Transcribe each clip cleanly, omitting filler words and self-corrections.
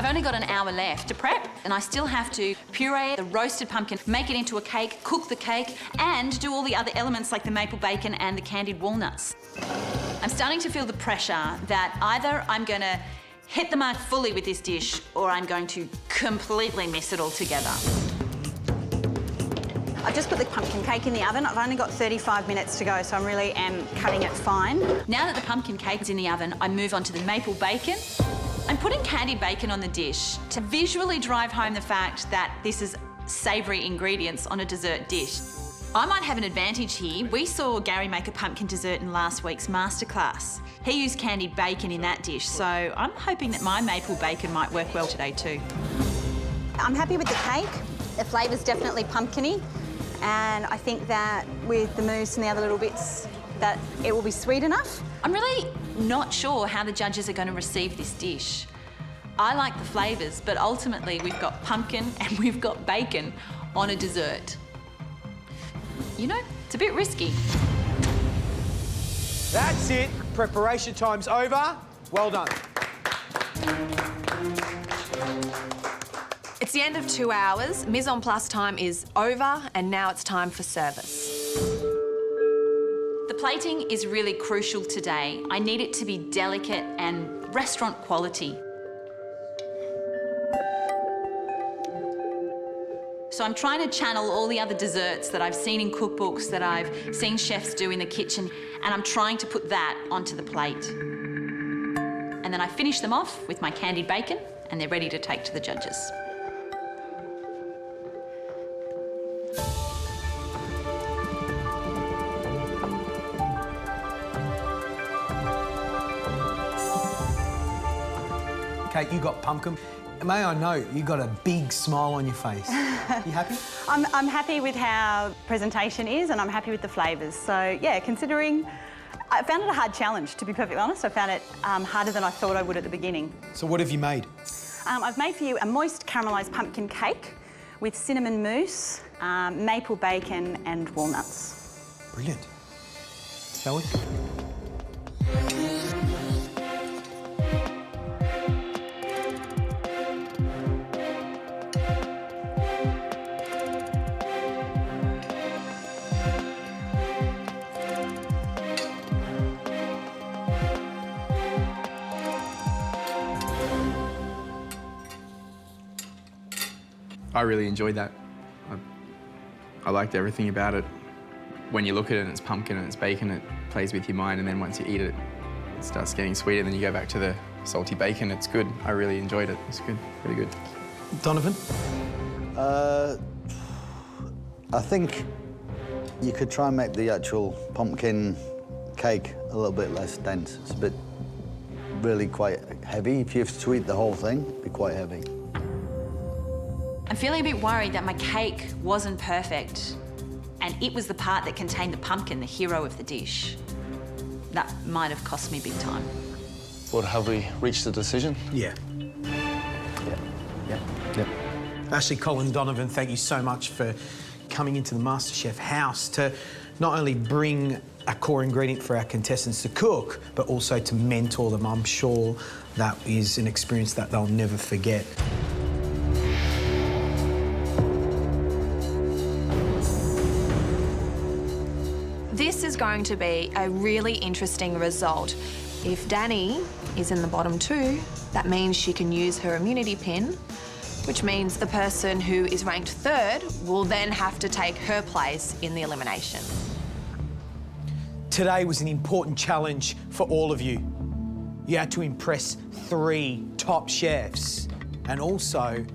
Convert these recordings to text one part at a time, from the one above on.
I've only got an hour left to prep, and I still have to puree the roasted pumpkin, make it into a cake, cook the cake, and do all the other elements like the maple bacon and the candied walnuts. I'm starting to feel the pressure that either I'm going to hit the mark fully with this dish or I'm going to completely miss it altogether. I've just put the pumpkin cake in the oven. I've only got 35 minutes to go, so I really am cutting it fine. Now that the pumpkin cake is in the oven, I move on to the maple bacon. I'm putting candied bacon on the dish to visually drive home the fact that this is savoury ingredients on a dessert dish. I might have an advantage here. We saw Gary make a pumpkin dessert in last week's masterclass. He used candied bacon in that dish, so I'm hoping that my maple bacon might work well today too. I'm happy with the cake. The flavour's definitely pumpkin-y, and I think that with the mousse and the other little bits, that it will be sweet enough. I'm really not sure how the judges are going to receive this dish. I like the flavours, but ultimately we've got pumpkin and we've got bacon on a dessert. You know, it's a bit risky. That's it. Preparation time's over. Well done. It's the end of 2 hours. Mise en place time is over, and now it's time for service. The plating is really crucial today. I need it to be delicate and restaurant quality. So I'm trying to channel all the other desserts that I've seen in cookbooks, that I've seen chefs do in the kitchen, and I'm trying to put that onto the plate. And then I finish them off with my candied bacon, and they're ready to take to the judges. Kate, you got pumpkin. May I know, you got a big smile on your face. You happy? I'm happy with how presentation is, and I'm happy with the flavours. So, yeah, considering... I found it a hard challenge, to be perfectly honest. I found it harder than I thought I would at the beginning. So what have you made? I've made for you a moist caramelised pumpkin cake with cinnamon mousse, maple bacon and walnuts. Brilliant. Shall we? I really enjoyed that. I liked everything about it. When you look at it and it's pumpkin and it's bacon, it plays with your mind, and then once you eat it, it starts getting sweet, and then you go back to the salty bacon. It's good. I really enjoyed it. It's good, pretty good. Donovan? I think you could try and make the actual pumpkin cake a little bit less dense. It's a bit really quite heavy. If you have to eat the whole thing, it'd be quite heavy. I'm feeling a bit worried that my cake wasn't perfect, and it was the part that contained the pumpkin, the hero of the dish. That might have cost me big time. Well, have we reached a decision? Yeah. Yeah. Ashley, Colin, Donovan, thank you so much for coming into the MasterChef house to not only bring a core ingredient for our contestants to cook, but also to mentor them. I'm sure that is an experience that they'll never forget. This is going to be a really interesting result. If Danny is in the bottom two, that means she can use her immunity pin, which means the person who is ranked third will then have to take her place in the elimination. Today was an important challenge for all of you. You had to impress 3 top chefs and also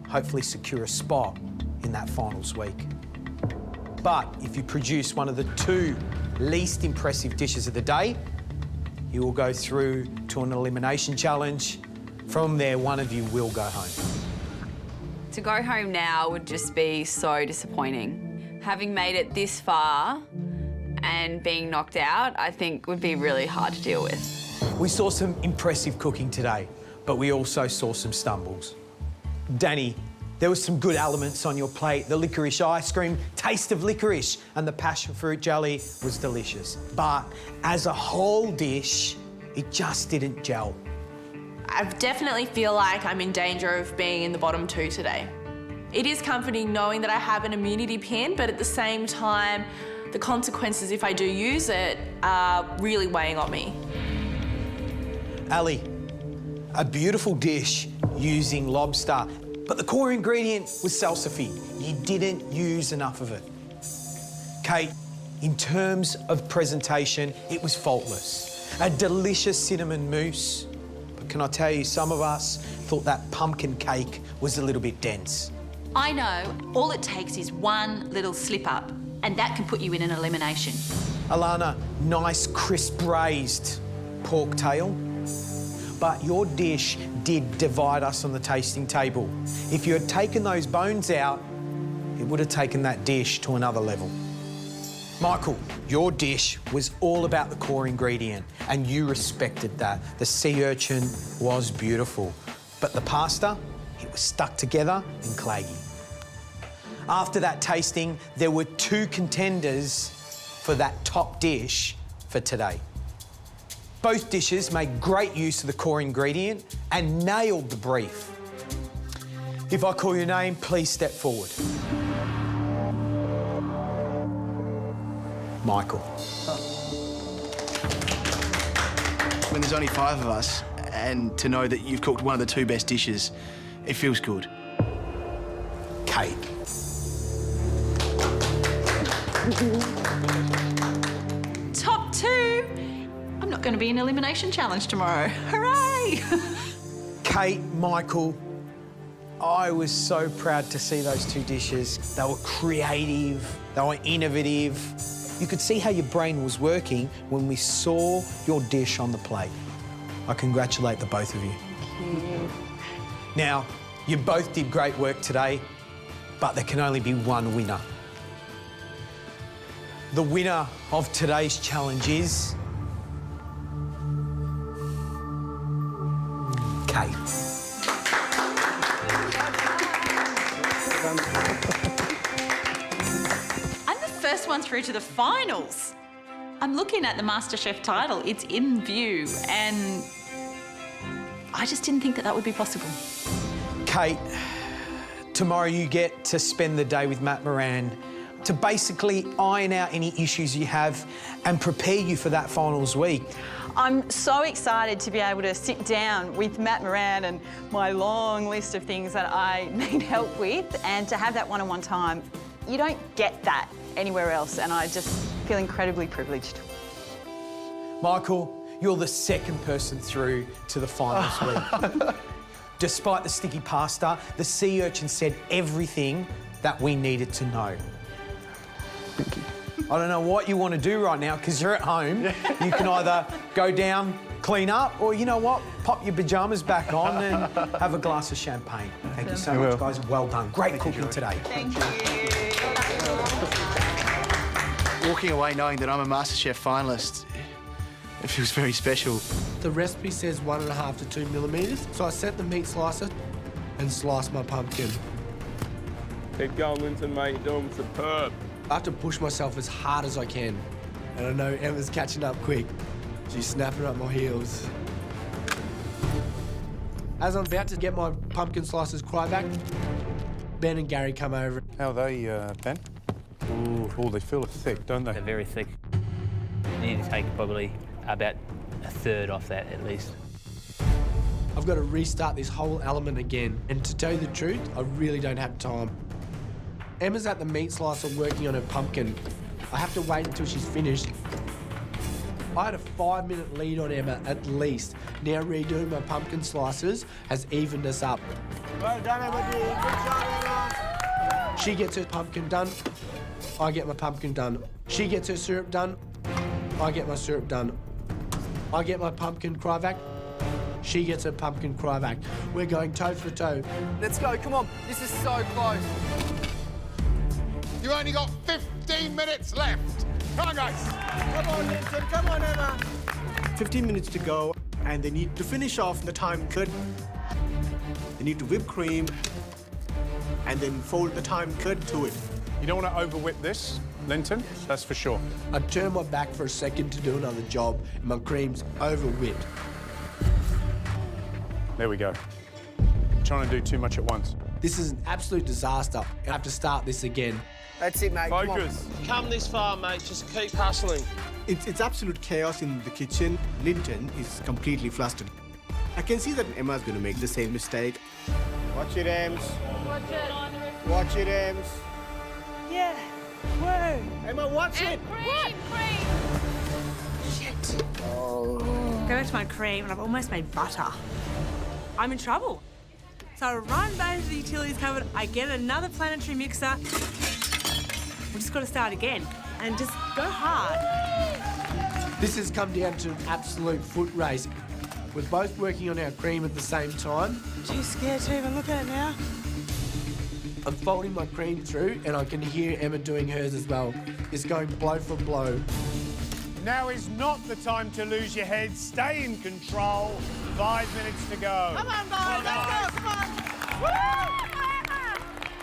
hopefully secure a spot in that finals week. But if you produce one of the 2 least impressive dishes of the day, you will go through to an elimination challenge. From there, one of you will go home. To go home now would just be so disappointing. Having made it this far and being knocked out, I think would be really hard to deal with. We saw some impressive cooking today, but we also saw some stumbles. Danny, there were some good elements on your plate. The licorice ice cream, taste of licorice, and the passion fruit jelly was delicious. But as a whole dish, it just didn't gel. I definitely feel like I'm in danger of being in the bottom 2 today. It is comforting knowing that I have an immunity pin, but at the same time, the consequences if I do use it are really weighing on me. Ali, a beautiful dish using lobster, but the core ingredient was salsify. You didn't use enough of it. Kate, in terms of presentation, it was faultless. A delicious cinnamon mousse. But can I tell you, some of us thought that pumpkin cake was a little bit dense. I know all it takes is one little slip up, and that can put you in an elimination. Alana, nice crisp braised pork tail. But your dish did divide us on the tasting table. If you had taken those bones out, it would have taken that dish to another level. Michael, your dish was all about the core ingredient, and you respected that. The sea urchin was beautiful, but the pasta, it was stuck together and claggy. After that tasting, there were 2 contenders for that top dish for today. Both dishes made great use of the core ingredient and nailed the brief. If I call your name, please step forward. Michael. When there's only 5 of us, and to know that you've cooked one of the 2 best dishes, it feels good. Kate. Top 2. I'm not going to be in elimination challenge tomorrow. Hooray! Kate, Michael, I was so proud to see those 2 dishes. They were creative, they were innovative. You could see how your brain was working when we saw your dish on the plate. I congratulate the both of you. Thank you. Now, you both did great work today, but there can only be one winner. The winner of today's challenge is Kate. I'm the first one through to the finals. I'm looking at the MasterChef title. It's in view, and I just didn't think that that would be possible. Kate, tomorrow you get to spend the day with Matt Moran to basically iron out any issues you have and prepare you for that finals week. I'm so excited to be able to sit down with Matt Moran and my long list of things that I need help with, and to have that one-on-one time. You don't get that anywhere else, and I just feel incredibly privileged. Michael, you're the 2nd person through to the finals week. Despite the sticky pasta, the sea urchin said everything that we needed to know. I don't know what you want to do right now because you're at home. You can either go down, clean up, or you know what? Pop your pyjamas back on and have a glass of champagne. Thank you so much, guys. Well done. Great cooking today. Thank you. Walking away knowing that I'm a MasterChef finalist, it feels very special. The recipe says 1.5 to 2 millimetres, so I set the meat slicer and sliced my pumpkin. Keep going, Linton, mate. You're doing superb. I have to push myself as hard as I can. And I know Emma's catching up quick. She's snapping up my heels. As I'm about to get my pumpkin slices cry back, Ben and Gary come over. How are they, Ben? Ooh, they feel thick, don't they? They're very thick. You need to take probably about 1/3 off that at least. I've got to restart this whole element again. And to tell you the truth, I really don't have time. Emma's at the meat slicer working on her pumpkin. I have to wait until she's finished. I had a 5-minute lead on Emma at least. Now redoing my pumpkin slices has evened us up. Well done, Emma. Good job, Emma. She gets her pumpkin done. I get my pumpkin done. She gets her syrup done. I get my syrup done. I get my pumpkin cry back. She gets her pumpkin cry back. We're going toe for toe. Let's go, come on. This is so close. You only got 15 minutes left. Come on, guys. Come on, Linton. Come on, Emma. 15 minutes to go, and they need to finish off the time good. They need to whip cream and then fold the time good to it. You don't want to over-whip this, Linton, that's for sure. I turn my back for a second to do another job, and my cream's over-whipped. There we go. Trying to do too much at once. This is an absolute disaster. I have to start this again. That's it, mate. Focus. Come this far, mate. Just keep hustling. It's absolute chaos in the kitchen. Linton is completely flustered. I can see that Emma's going to make the same mistake. Watch it, Ems. Watch it. Watch it, Ems. Yeah. Whoa. Emma, watch it. Cream. Shit. Go back to my cream and I've almost made butter. I'm in trouble. So I run back into the utilities cupboard, I get another planetary mixer. We just got to start again and just go hard. This has come down to an absolute foot race. We're both working on our cream at the same time. Too scared to even look at it now. I'm folding my cream through and I can hear Emma doing hers as well. It's going blow for blow. Now is not the time to lose your head. Stay in control. 5 minutes to go. Come on, guys, let's go, come on.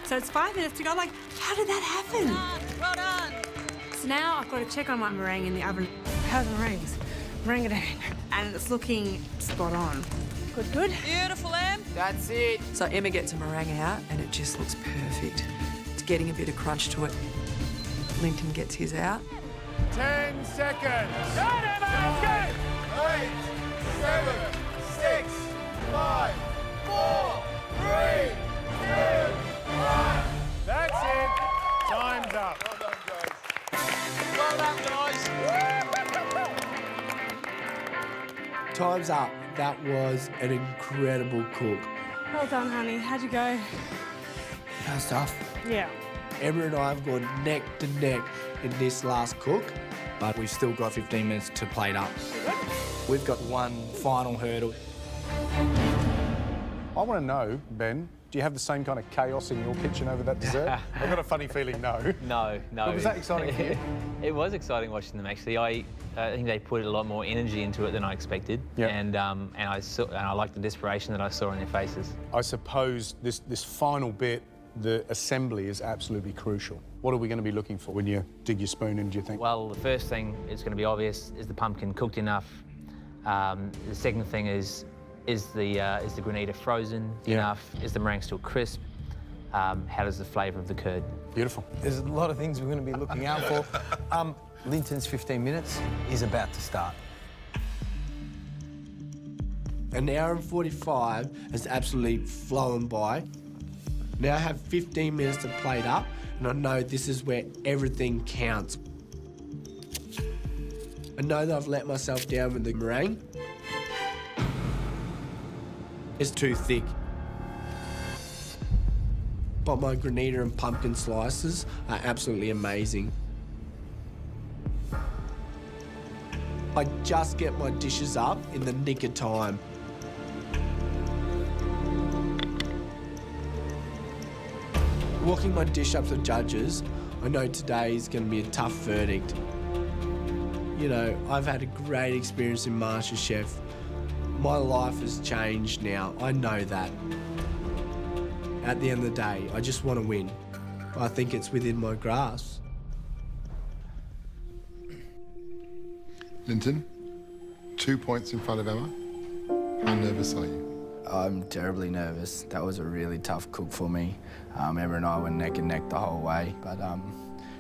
So it's 5 minutes to go. Like, how did that happen? Well done. So now I've got to check on my meringue in the oven. How's the meringues? Meringue, and it's looking spot on. Good. Beautiful, Em. That's it. So Emma gets a meringue out and it just looks perfect. It's getting a bit of crunch to it. Linton gets his out. 10 seconds. Go, Emma, let's go. 8, 7, 6, 5, 4, 3, 2, 1. That's it. Time's up. Well done, guys. Time's up. That was an incredible cook. Well done, honey. How'd you go? That was tough. Yeah. Emma and I have gone neck to neck in this last cook. But we've still got 15 minutes to plate up. We've got one final hurdle. I want to know, Ben, do you have the same kind of chaos in your kitchen over that dessert? I've got a funny feeling no. No. But was that exciting for you? It was exciting watching them, actually. I think they put a lot more energy into it than I expected. Yep. And I liked the desperation that I saw on their faces. I suppose this final bit, the assembly, is absolutely crucial. What are we going to be looking for when you dig your spoon in, do you think? Well, the first thing is going to be obvious. Is the pumpkin cooked enough? The second thing is the granita frozen enough? Is the meringue still crisp? How does the flavour of the curd? Beautiful. There's a lot of things we're going to be looking out for. Linton's 15 minutes is about to start. An hour and 45 has absolutely flown by. Now I have 15 minutes to plate up, and I know this is where everything counts. I know that I've let myself down with the meringue. It's too thick. But my granita and pumpkin slices are absolutely amazing. I just get my dishes up in the nick of time. Walking my dish up to the judges, I know today is going to be a tough verdict. You know, I've had a great experience in MasterChef. My life has changed now, I know that. At the end of the day, I just want to win. I think it's within my grasp. Linton, 2 points in front of Emma. How nervous are you? I'm terribly nervous. That was a really tough cook for me. Emma and I were neck and neck the whole way, but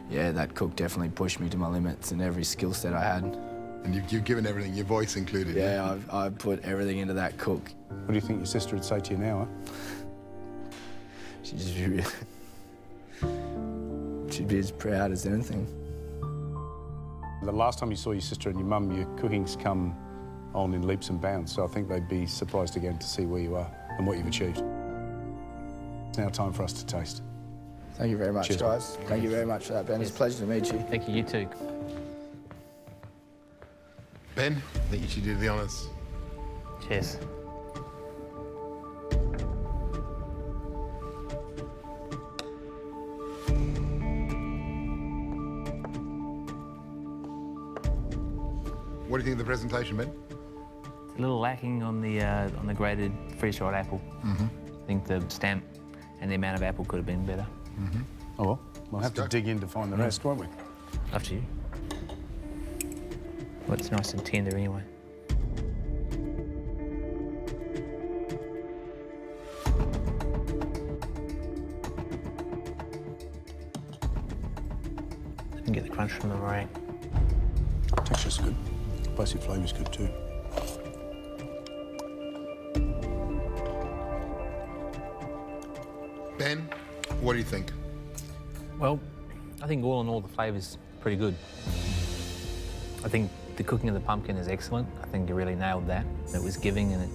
yeah, that cook definitely pushed me to my limits in every skill set I had. And you've given everything, your voice included. Yeah, I've put everything into that cook. What do you think your sister would say to you now, She'd be as proud as anything. The last time you saw your sister and your mum, your cooking's come on in leaps and bounds, so I think they'd be surprised again to see where you are and what you've achieved. It's now time for us to taste. Thank you very much, Cheers, guys. Thank you very much for that, Ben. It's a pleasure to meet you. Thank you, you too. Ben, I think you should do the honours. Cheers. What do you think of the presentation, Ben? It's a little lacking on the grated freeze-dried apple. I think the stamp and the amount of apple could have been better. Oh well, we'll have to dig in to find the rest, won't we? Up to you. Well, it's nice and tender anyway. can get the crunch from the meringue. Texture's good. Basic flavour's good too. Ben, what do you think? Well, I think all in all, the flavour's pretty good. I think the cooking of the pumpkin is excellent. I think you really nailed that. It was giving and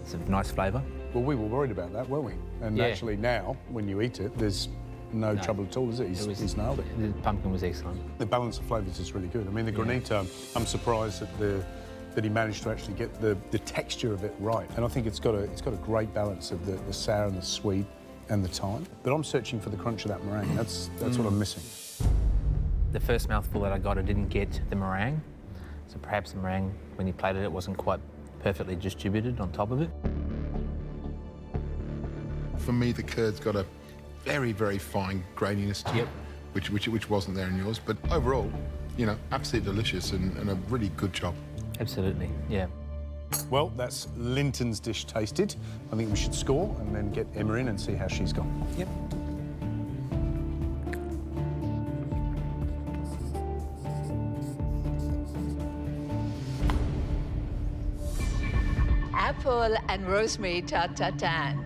it's a nice flavour. Well, we were worried about that, weren't we? And Yeah. actually now, when you eat it, there's no trouble at all, is it? He's nailed it. The pumpkin was excellent. The balance of flavours is really good. I mean, the granita, I'm surprised that he managed to actually get the texture of it right. And I think it's got a great balance of the sour and the sweet and the thyme. But I'm searching for the crunch of that meringue. That's what I'm missing. The first mouthful that I got, I didn't get the meringue. So perhaps the meringue, when you plated it, wasn't quite perfectly distributed on top of it. For me, the curd's got a very, very fine graininess to it, which wasn't there in yours. But overall, you know, absolutely delicious and a really good job. Absolutely, yeah. Well, that's Linton's dish tasted. I think we should score and then get Emma in and see how she's gone. Yep. Apple and rosemary tartare.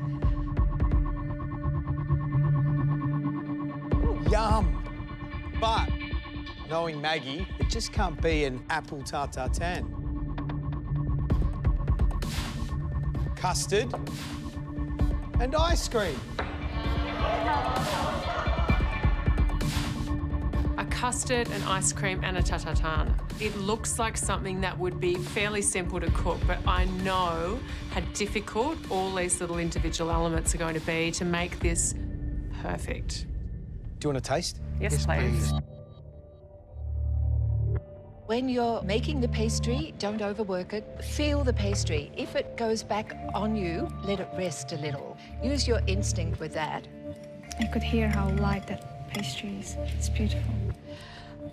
Yum! But, knowing Maggie, it just can't be an apple tartare. Custard and ice cream. A custard, an ice cream and a tartare. It looks like something that would be fairly simple to cook, but I know how difficult all these little individual elements are going to be to make this perfect. Do you want a taste? Yes, please. When you're making the pastry, don't overwork it. Feel the pastry. If it goes back on you, let it rest a little. Use your instinct with that. You could hear how light that pastry is. It's beautiful.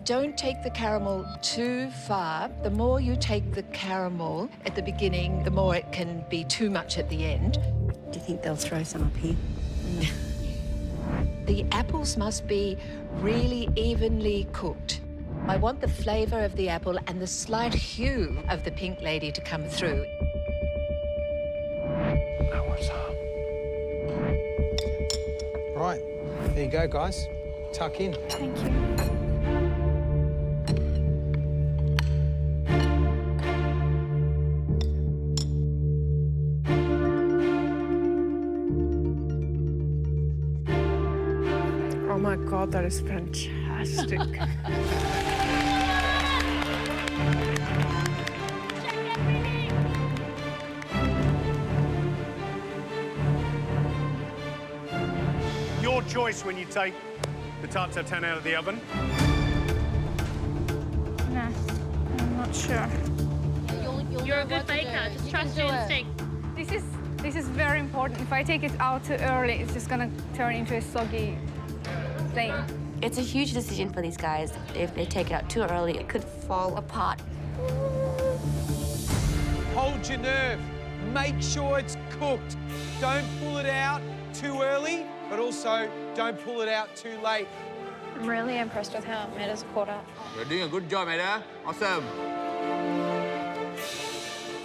Don't take the caramel too far. The more you take the caramel at the beginning, the more it can be too much at the end. Do you think they'll throw some up here? The apples must be really evenly cooked. I want the flavour of the apple and the slight hue of the pink lady to come through. Right, there you go, guys. Tuck in. Thank you. Oh my God, that is fantastic. Your choice when you take the tartare out of the oven. Nah, I'm not sure. You're a good baker. Just trust your instinct. This is very important. If I take it out too early, it's just gonna turn into a soggy thing. It's a huge decision for these guys. If they take it out too early, it could fall apart. Hold your nerve. Make sure it's cooked. Don't pull it out too early, but also don't pull it out too late. I'm really impressed with how Meta's caught up. You're doing a good job, Meta. Awesome.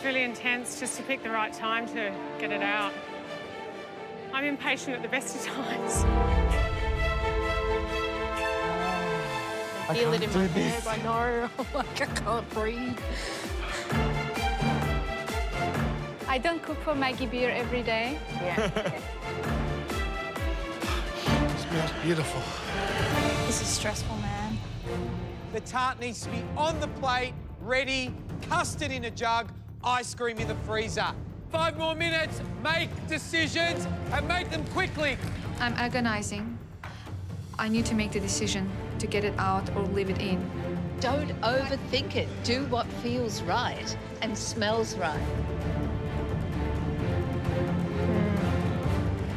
Really intense just to pick the right time to get it out. I'm impatient at the best of times. I feel it in my head. I know. Like I can't breathe. I don't cook for Maggie Beer every day. Yeah. Smells beautiful. This is stressful, man. The tart needs to be on the plate, ready, custard in a jug, ice cream in the freezer. 5 more minutes, make decisions and make them quickly. I'm agonizing. I need to make the decision to get it out or leave it in. Don't overthink it. Do what feels right and smells right.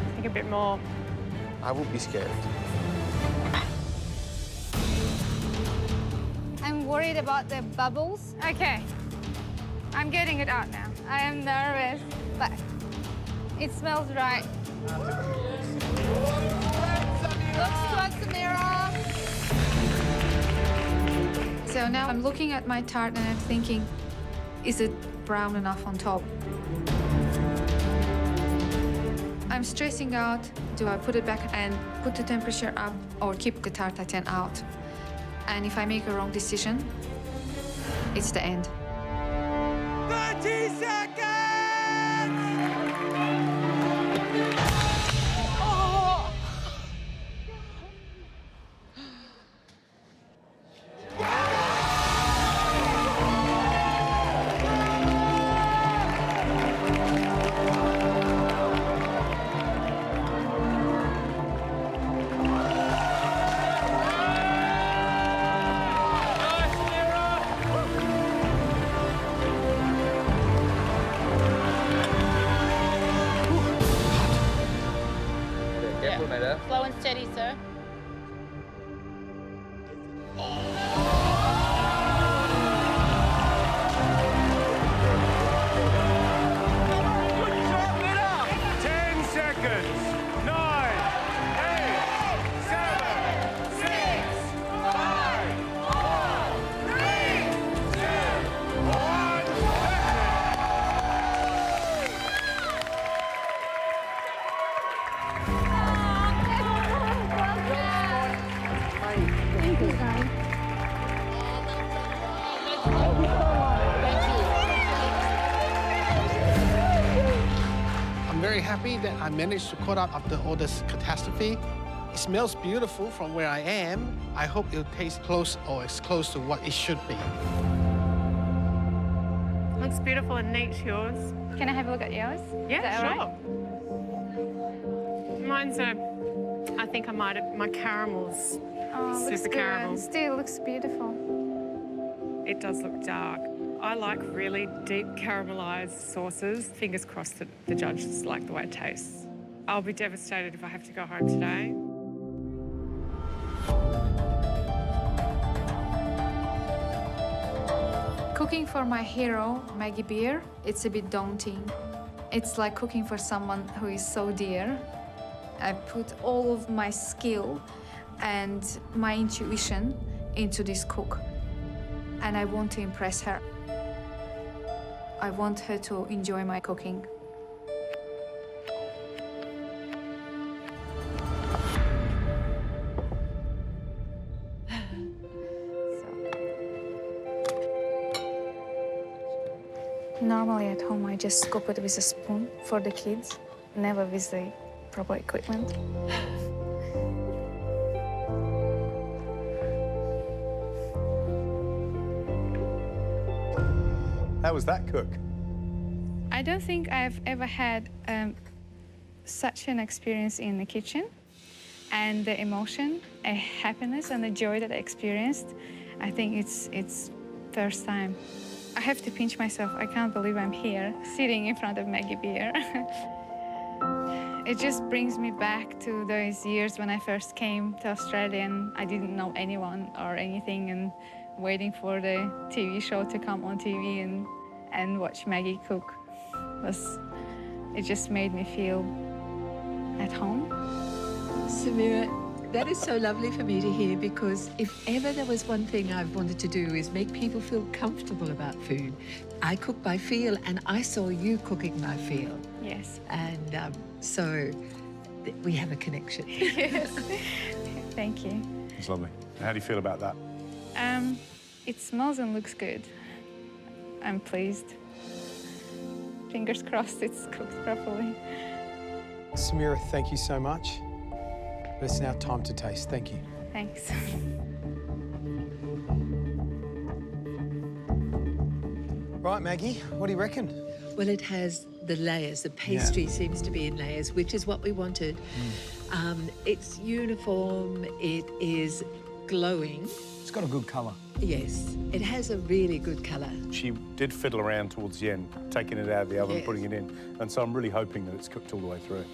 I think a bit more. I would be scared. I'm worried about the bubbles. Okay. I'm getting it out now. I am nervous, but it smells right. Looks good, Samira. So now I'm looking at my tart and I'm thinking, is it brown enough on top? I'm stressing out, do I put it back and put the temperature up or keep the tart at 10 out? And if I make a wrong decision, it's the end. 30 seconds! Slow and steady, sir. I'm very happy that I managed to caught up after all this catastrophe. It smells beautiful from where I am. I hope it'll taste close or as close to what it should be. Looks beautiful and neat, yours. Can I have a look at yours? Yeah, Is that sure. Mine's I think I might have, my caramel's Oh, looks super good. caramel. Still looks beautiful. It does look dark. I like really deep caramelized sauces. Fingers crossed that the judges like the way it tastes. I'll be devastated if I have to go home today. Cooking for my hero, Maggie Beer, it's a bit daunting. It's like cooking for someone who is so dear. I put all of my skill and my intuition into this cook. And I want to impress her. I want her to enjoy my cooking. Normally at home, I just scoop it with a spoon for the kids, never with the proper equipment. How was that, cook? I don't think I've ever had such an experience in the kitchen, and the emotion, a happiness and the joy that I experienced, I think it's first time. I have to pinch myself. I can't believe I'm here, sitting in front of Maggie Beer. It just brings me back to those years when I first came to Australia and I didn't know anyone or anything, and waiting for the TV show to come on TV and watch Maggie cook. It just made me feel at home. Samira, that is so lovely for me to hear, because if ever there was one thing I've wanted to do is make people feel comfortable about food. I cook by feel, and I saw you cooking by feel. Yes. And so we have a connection. Yes. Thank you. It's lovely. How do you feel about that? It smells and looks good. I'm pleased. Fingers crossed it's cooked properly. Samira, thank you so much. But it's now time to taste. Thank you. Thanks. Right, Maggie, what do you reckon? Well, it has the layers. The pastry seems to be in layers, which is what we wanted. It's uniform. It is glowing. It's got a good colour. Yes, it has a really good colour. She did fiddle around towards the end, taking it out of the oven, Yes. putting it in. And so I'm really hoping that it's cooked all the way through.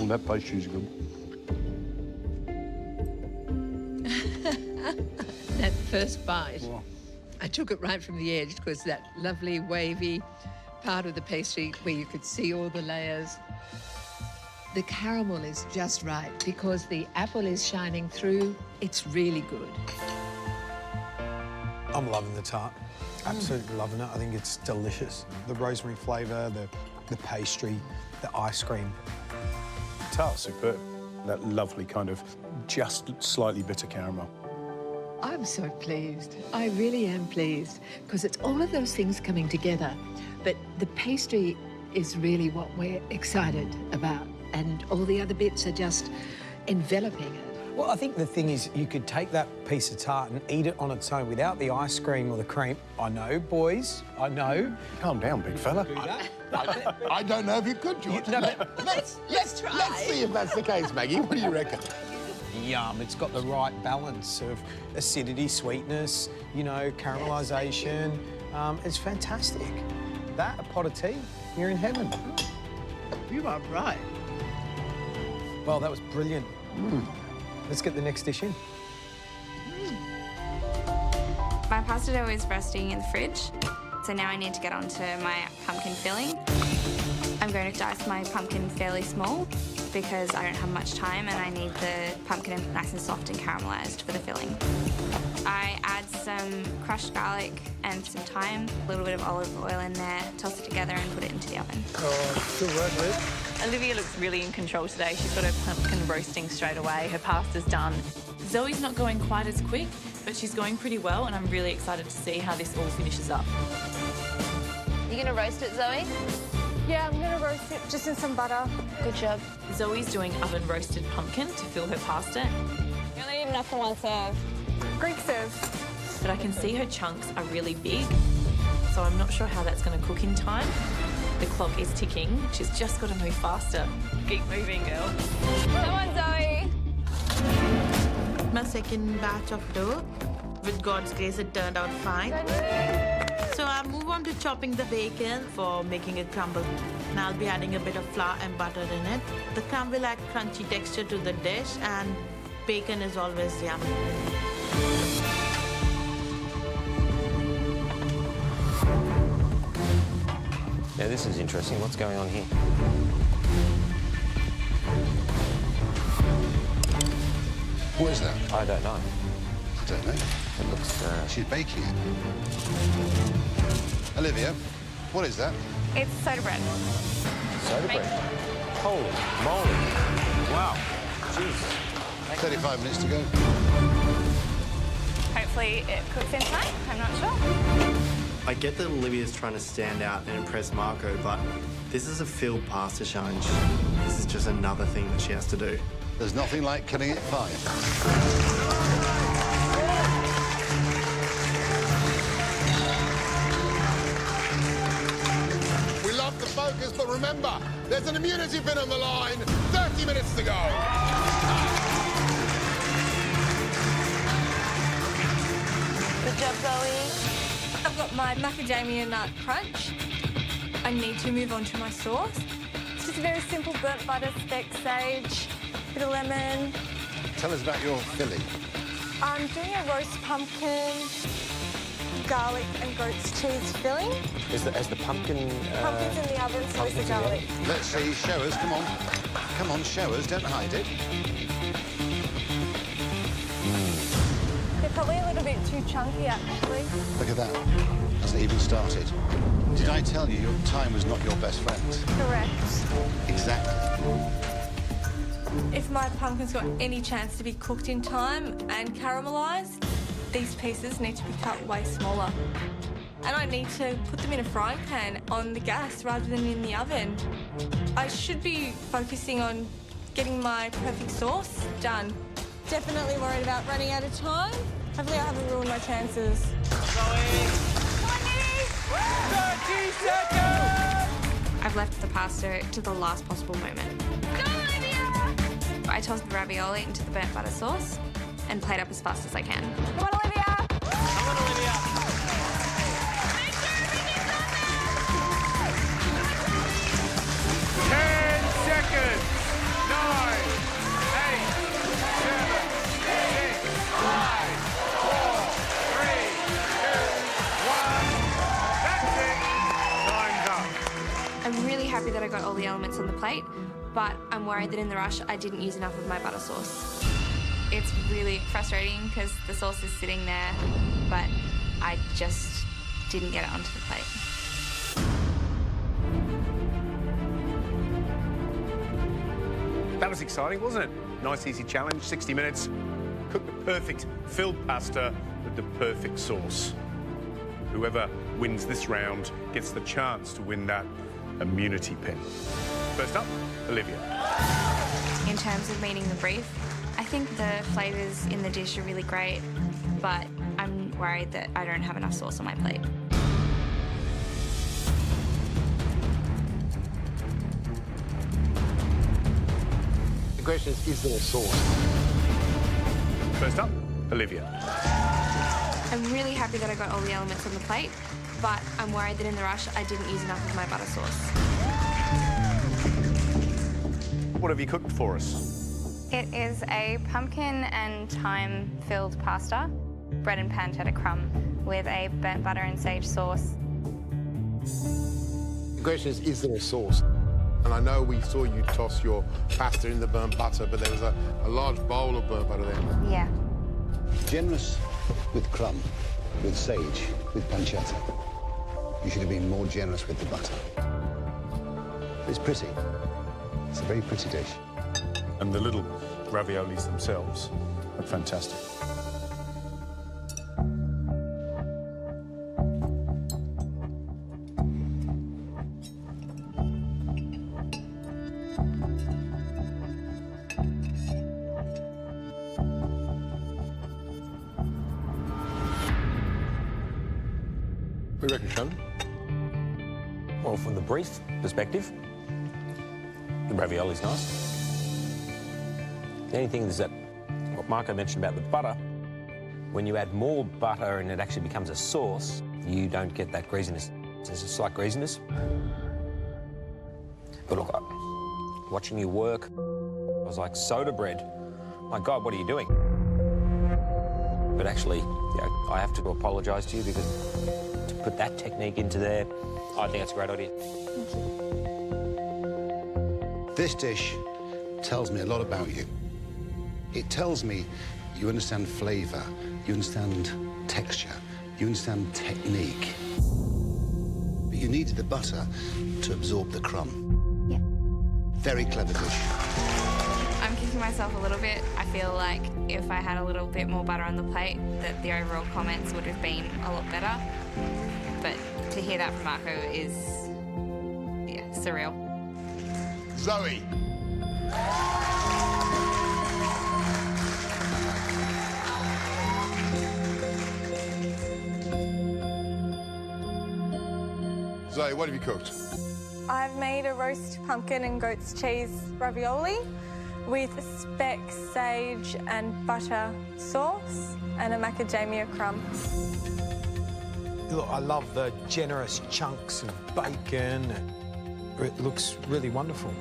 Well, that pastry's good. That first bite, I took it right from the edge because that lovely wavy part of the pastry where you could see all the layers. The caramel is just right because the apple is shining through. It's really good. I'm loving the tart. Absolutely loving it. I think it's delicious. The rosemary flavour, the pastry, the ice cream. Tart's superb. That lovely kind of just slightly bitter caramel. I'm so pleased. I really am pleased because it's all of those things coming together. But the pastry is really what we're excited about, and all the other bits are just enveloping it. Well, I think the thing is you could take that piece of tart and eat it on its own without the ice cream or the cream. I know, boys, I know. Calm down, big fella. I don't know if you could, George. No, but let's try. Let's see if that's the case, Maggie. What do you reckon? Yum, it's got the right balance of acidity, sweetness, you know, caramelisation. It's fantastic. That, a pot of tea, you're in heaven. You are right. Well, that was brilliant. Let's get the next dish in. My pasta dough is resting in the fridge, so now I need to get onto my pumpkin filling. I'm going to dice my pumpkin fairly small because I don't have much time and I need the pumpkin nice and soft and caramelised for the filling. I add some crushed garlic and some thyme, a little bit of olive oil in there, toss it together and put it into the oven. Oh, good work, Liz. Olivia looks really in control today. She's got her pumpkin roasting straight away. Her pasta's done. Zoe's not going quite as quick, but she's going pretty well, and I'm really excited to see how this all finishes up. You gonna roast it, Zoe? Yeah, I'm gonna roast it just in some butter. Good job. Zoe's doing oven roasted pumpkin to fill her pasta, You only need enough for one serve. Greek serve. but I can see her chunks are really big, so I'm not sure how that's going to cook in time. The clock is ticking. She's just got to move faster. Keep moving, girl. Come on, Zoe. My second batch of dough. With God's grace, it turned out fine. So I'll move on to chopping the bacon for making it crumble. And I'll be adding a bit of flour and butter in it. The crumb will add crunchy texture to the dish, and bacon is always yummy. Now this is interesting. What's going on here? What is that? I don't know. I don't know. It looks... She's baking it. Olivia, what is that? It's soda bread. Soda bread? Holy moly. Wow. Jeez. 35 minutes to go. Hopefully it cooks in time. I'm not sure. I get that Olivia's trying to stand out and impress Marco, but this is a filled pasta challenge. This is just another thing that she has to do. There's nothing like cutting it fine. We love the focus, but remember, there's an immunity pin on the line. 30 minutes to go. Good job, Zoe. I've got my macadamia nut crunch. I need to move on to my sauce. It's just a very simple burnt butter, speck, sage, bit of lemon. Tell us about your filling. I'm doing a roast pumpkin, garlic and goat's cheese filling. As the pumpkin... Pumpkin's in the oven, so is the garlic. Let's see, show us, come on. Come on, show us, don't hide it. They're probably a little bit too chunky, actually. Look at that. Hasn't even started. Did I tell you your time was not your best friend? Correct. Exactly. If my pumpkin's got any chance to be cooked in time and caramelised, these pieces need to be cut way smaller. And I need to put them in a frying pan on the gas rather than in the oven. I should be focusing on getting my perfect sauce done. Definitely worried about running out of time. Hopefully I haven't ruined my chances. 30 seconds! I've left the pasta to the last possible moment. Go, Olivia! I tossed the ravioli into the burnt butter sauce and plate up as fast as I can. Come on, Olivia! Come on, Olivia! Make sure everything's on there! 10 seconds! 9, I'm really happy that I got all the elements on the plate, but I'm worried that in the rush I didn't use enough of my butter sauce. It's really frustrating because the sauce is sitting there, but I just didn't get it onto the plate. That was exciting, wasn't it? Nice, easy challenge, 60 minutes. Cook the perfect filled pasta with the perfect sauce. Whoever wins this round gets the chance to win that immunity pin. First up, Olivia. In terms of meeting the brief, I think the flavours in the dish are really great, but I'm worried that I don't have enough sauce on my plate. The question is there sauce? First up, Olivia. I'm really happy that I got all the elements on the plate, but I'm worried that in the rush I didn't use enough of my butter sauce. What have you cooked for us? It is a pumpkin and thyme-filled pasta, bread and pancetta crumb, with a burnt butter and sage sauce. The question is there a sauce? And I know we saw you toss your pasta in the burnt butter, but there was a large bowl of burnt butter there. Yeah. Generous with crumb, with sage, with pancetta. You should have been more generous with the butter. It's pretty. It's a very pretty dish. And the little raviolis themselves are fantastic. What do you reckon, Shannon? Well, from the brief perspective, the ravioli's nice. The only thing is that what Marco mentioned about the butter, when you add more butter and it actually becomes a sauce, you don't get that greasiness. There's a slight greasiness. But look, watching you work, I was like, soda bread. My God, what are you doing? But actually, I have to apologise to you because to put that technique into there, I think that's a great idea. This dish tells me a lot about you. It tells me you understand flavour, you understand texture, you understand technique. But you needed the butter to absorb the crumb. Yeah. Very clever dish. I'm kicking myself a little bit. I feel like if I had a little bit more butter on the plate, that the overall comments would have been a lot better. But to hear that from Marco is, yeah, surreal. Zoe. Zoe, what have you cooked? I've made a roast pumpkin and goat's cheese ravioli with SPECK, sage and butter sauce and a macadamia crumb. Look, I love the generous chunks and bacon. It looks really wonderful.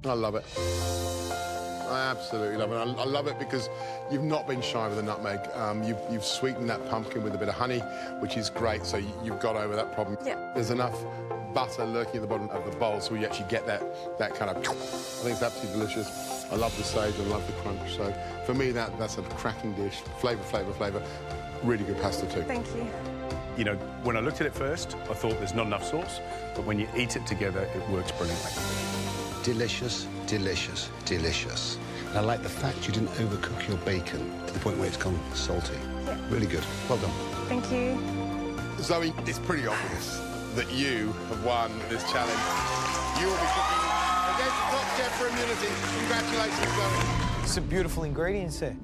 I love it. I absolutely love it. I love it because you've not been shy with the nutmeg. You've sweetened that pumpkin with a bit of honey, which is great, so you've got over that problem. Yeah. There's enough butter lurking at the bottom of the bowl so you actually get that kind of... I think it's absolutely delicious. I love the sage, I love the crunch. So for me, that's a cracking dish. Flavour, flavour, flavour. Really good pasta too. Thank you. You know, when I looked at it first, I thought there's not enough sauce, but when you eat it together, it works brilliantly. Delicious, delicious, delicious. And I like the fact you didn't overcook your bacon to the point where it's gone salty. Yeah. Really good. Well done. Thank you. Zoe, it's pretty obvious that you have won this challenge. You will be cooking against the top chef for immunity. Congratulations, Zoe. Some beautiful ingredients there.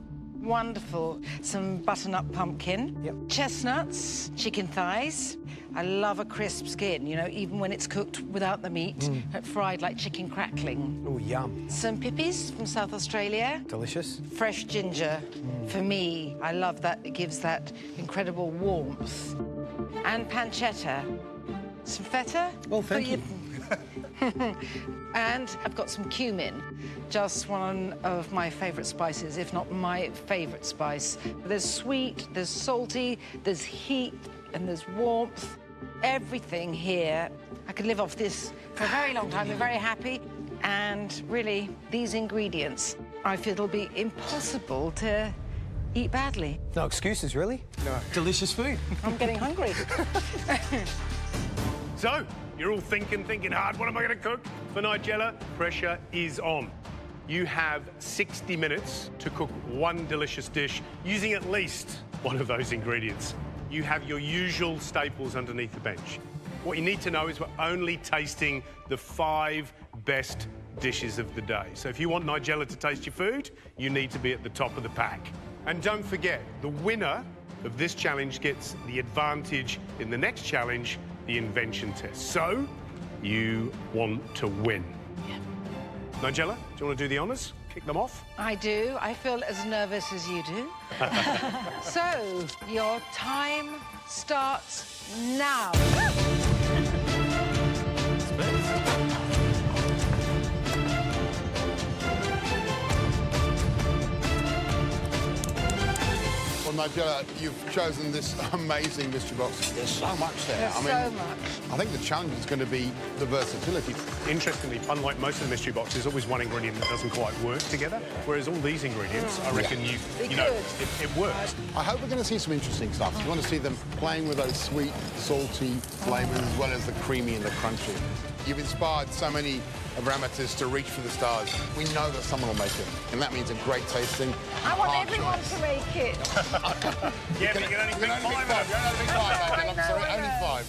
Wonderful. Some butternut pumpkin, chestnuts, chicken thighs. I love a crisp skin, you know, even when it's cooked without the meat, fried like chicken crackling. Oh, yum. Some pippies from South Australia. Delicious. Fresh ginger. For me, I love that. It gives that incredible warmth. And pancetta. Some feta. Oh, thank you. And I've got some cumin, just one of my favourite spices, if not my favourite spice. There's sweet, there's salty, there's heat, and there's warmth. Everything here. I could live off this for a very long time. I'm very happy. And really, these ingredients, I feel it'll be impossible to eat badly. No excuses, really? No. Delicious food. I'm getting hungry. So, you're all thinking hard, what am I going to cook? For Nigella, pressure is on. You have 60 minutes to cook one delicious dish using at least one of those ingredients. You have your usual staples underneath the bench. What you need to know is we're only tasting the 5 best dishes of the day. So if you want Nigella to taste your food, you need to be at the top of the pack. And don't forget, the winner of this challenge gets the advantage in the next challenge, the invention test. So, you want to win. Yeah. Nigella, do you want to do the honours? Kick them off? I do. I feel as nervous as you do. So, your time starts now. Well, Nigella, you've chosen this amazing mystery box. There's so much there. There's so much. I think the challenge is going to be the versatility. Interestingly, unlike most of the mystery boxes, there's always one ingredient that doesn't quite work together, whereas all these ingredients, I reckon it works. I hope we're going to see some interesting stuff. You want to see them playing with those sweet, salty flavours as well as the creamy and the crunchy. You've inspired so many of our amateurs to reach for the stars. We know that someone will make it, and that means a great tasting. I want everyone to make it. Yeah, but you can only pick 5 of them. I'm sorry, only 5.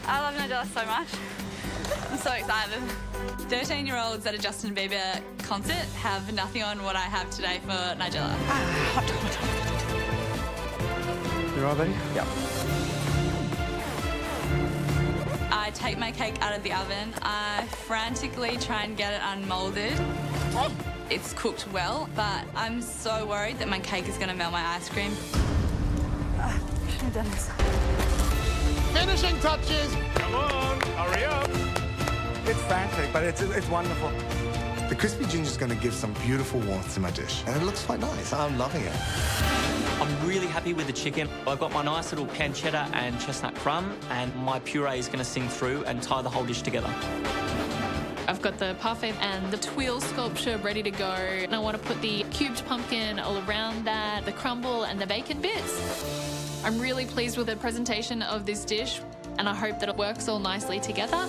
I love Nigella so much. I'm so excited. 13-year-olds at a Justin Bieber concert have nothing on what I have today for Nigella. You all ready? Yep. I take my cake out of the oven. I frantically try and get it unmolded. It's cooked well, but I'm so worried that my cake is going to melt my ice cream. I should have done this. Finishing touches. Come on, hurry up. It's frantic, but it's wonderful. The crispy ginger is going to give some beautiful warmth to my dish, and it looks quite nice. I'm loving it. I'm really happy with the chicken. I've got my nice little pancetta and chestnut crumb, and my puree is going to sing through and tie the whole dish together. I've got the parfait and the twill sculpture ready to go, and I want to put the cubed pumpkin all around that, the crumble and the bacon bits. I'm really pleased with the presentation of this dish, and I hope that it works all nicely together.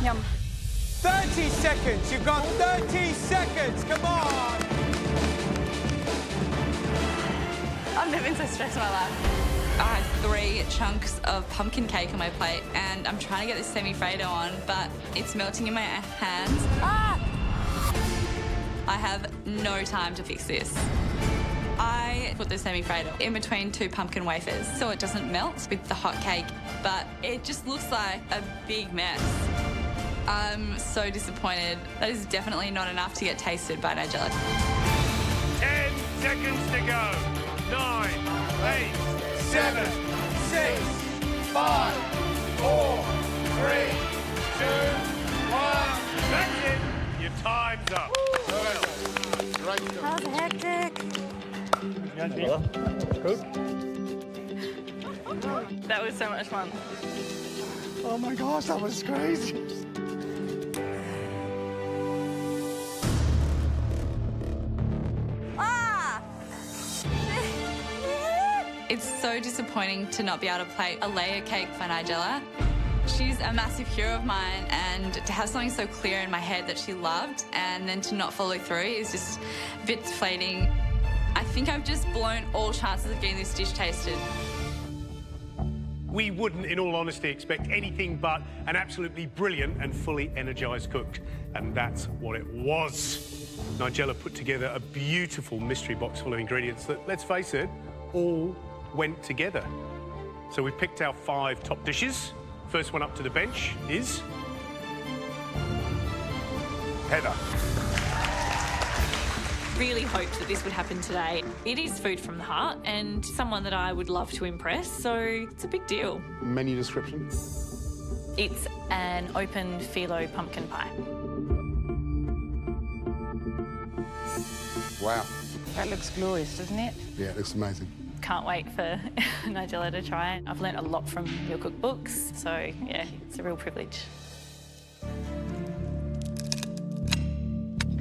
Yum. 30 seconds. You've got 30 seconds. Come on. I've never been so stressed in my life. I have 3 chunks of pumpkin cake on my plate, and I'm trying to get this semi-Frado on, but it's melting in my hands. Ah! I have no time to fix this. I put the semi-Frado in between 2 pumpkin wafers so it doesn't melt with the hot cake, but it just looks like a big mess. I'm so disappointed. That is definitely not enough to get tasted by Nigella. 10 seconds to go. 9, 8, 7, 6, 5, 4, 3, 2, 1. That's it. Your time's up. That was hectic. That was so much fun. Oh my gosh, that was crazy. It's so disappointing to not be able to plate a layer cake for Nigella. She's a massive hero of mine, and to have something so clear in my head that she loved and then to not follow through is just a bit deflating. I think I've just blown all chances of getting this dish tasted. We wouldn't, in all honesty, expect anything but an absolutely brilliant and fully energised cook. And that's what it was. Nigella put together a beautiful mystery box full of ingredients that, let's face it, all went together. So we picked our 5 top dishes. First one up to the bench is Heather. Really hoped that this would happen today. It is food from the heart and someone that I would love to impress, so it's a big deal. Menu description? It's an open phyllo pumpkin pie. Wow. That looks glorious, doesn't it? Yeah, it looks amazing. Can't wait for Nigella to try it. I've learnt a lot from your cookbooks, so yeah, it's a real privilege.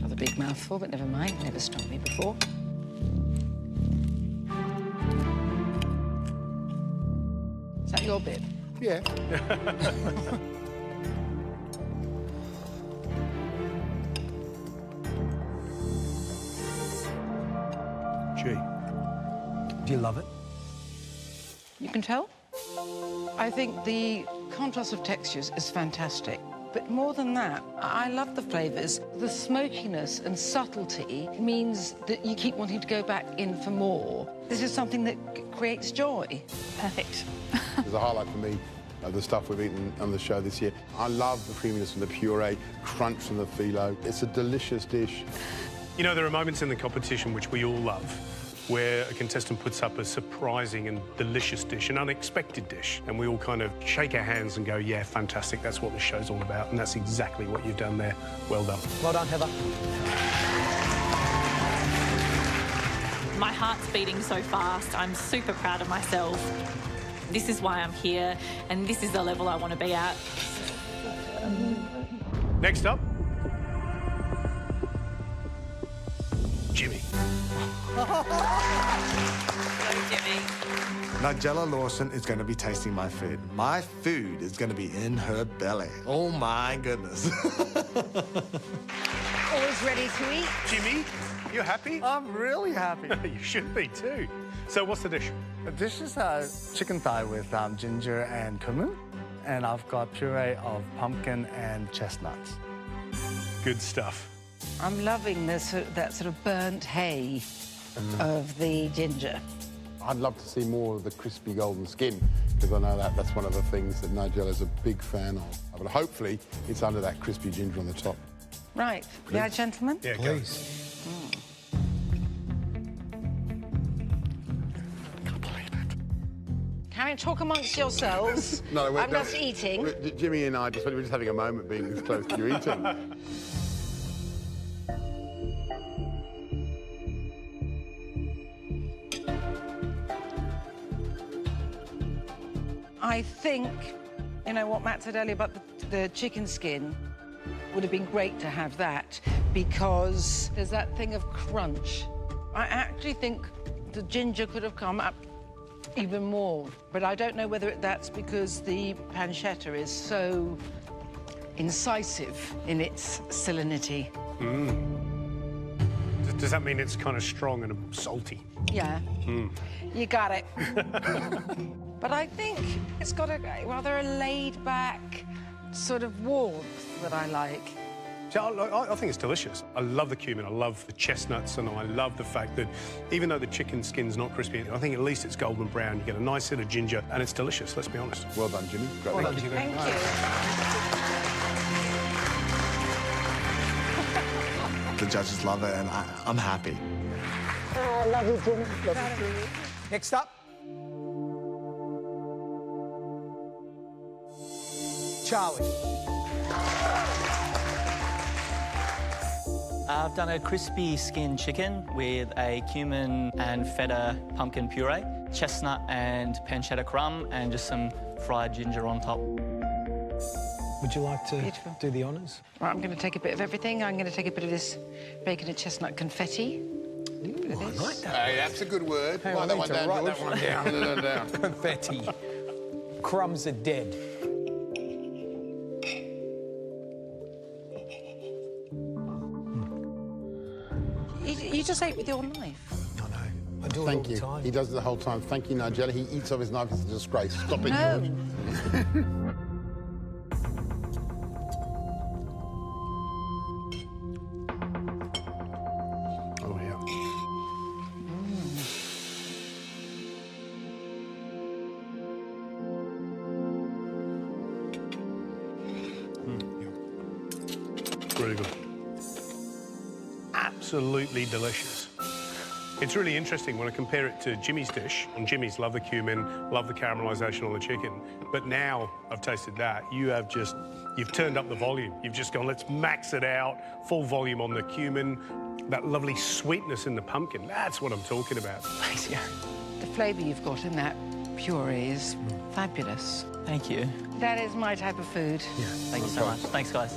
Got a big mouthful, but never mind. Never stopped me before. Is that your bit? Yeah. Gee. Do you love it? You can tell. I think the contrast of textures is fantastic. But more than that, I love the flavours. The smokiness and subtlety means that you keep wanting to go back in for more. This is something that creates joy. Perfect. There's a highlight for me of the stuff we've eaten on the show this year. I love the creaminess from the puree, crunch from the phyllo. It's a delicious dish. You know, there are moments in the competition which we all love, where a contestant puts up a surprising and delicious dish, an unexpected dish, and we all kind of shake our hands and go, yeah, fantastic, that's what the show's all about, and that's exactly what you've done there. Well done. Well done, Heather. My heart's beating so fast. I'm super proud of myself. This is why I'm here, and this is the level I want to be at. Next up, Jimmy. Nigella Lawson is going to be tasting my food. My food is going to be in her belly. Oh, my goodness. Always ready to eat. Jimmy, you happy? I'm really happy. You should be too. So what's the dish? The dish is chicken thigh with ginger and cumin. And I've got puree of pumpkin and chestnuts. Good stuff. I'm loving this, that sort of burnt hay of the ginger. I'd love to see more of the crispy golden skin, because I know that's one of the things that Nigella's a big fan of. But hopefully it's under that crispy ginger on the top. Right. Yeah, gentlemen? Yeah, please. Can you talk amongst yourselves? No, I'm just eating. Jimmy and I we're just having a moment being this close to you eating. I think, you know, what Matt said earlier about the chicken skin would have been great to have that, because there's that thing of crunch. I actually think the ginger could have come up even more, but I don't know whether that's because the pancetta is so incisive in its salinity. Does that mean it's kind of strong and salty? Yeah. You got it. But I think it's got a rather laid-back sort of warmth that I like. So I think it's delicious. I love the cumin, I love the chestnuts, and I love the fact that even though the chicken skin's not crispy, I think at least it's golden brown. You get a nice hit of ginger, and it's delicious, let's be honest. Well done, Jimmy. Great. Well done, Jimmy. Thank you. The judges love it, and I'm happy. I love you, Jimmy. Next up, Charlie. I've done a crispy skin chicken with a cumin and feta pumpkin puree, chestnut and pancetta crumb, and just some fried ginger on top. Would you like to do the honours? Right, I'm going to take a bit of everything. I'm going to take a bit of this bacon and chestnut confetti. Ooh, I like that. Hey, that's a good word. Hang Write on, that I one need to down, write George. that one down. Write that down. Confetti. Crumbs are dead. You just ate with your knife. I know. I do it all Thank the you. time. He does it the whole time. Thank you, Nigella. He eats off his knife. It's a disgrace. Stop it, George. really good. Absolutely delicious. It's really interesting when I compare it to Jimmy's dish. And Jimmy's love the cumin, love the caramelisation on the chicken. But now I've tasted that, you've turned up the volume. You've just gone, let's max it out, full volume on the cumin, that lovely sweetness in the pumpkin. That's what I'm talking about. Thanks, yeah. The flavour you've got in that puree is fabulous. Thank you. That is my type of food. Yeah. Thank you so much. Thanks, guys.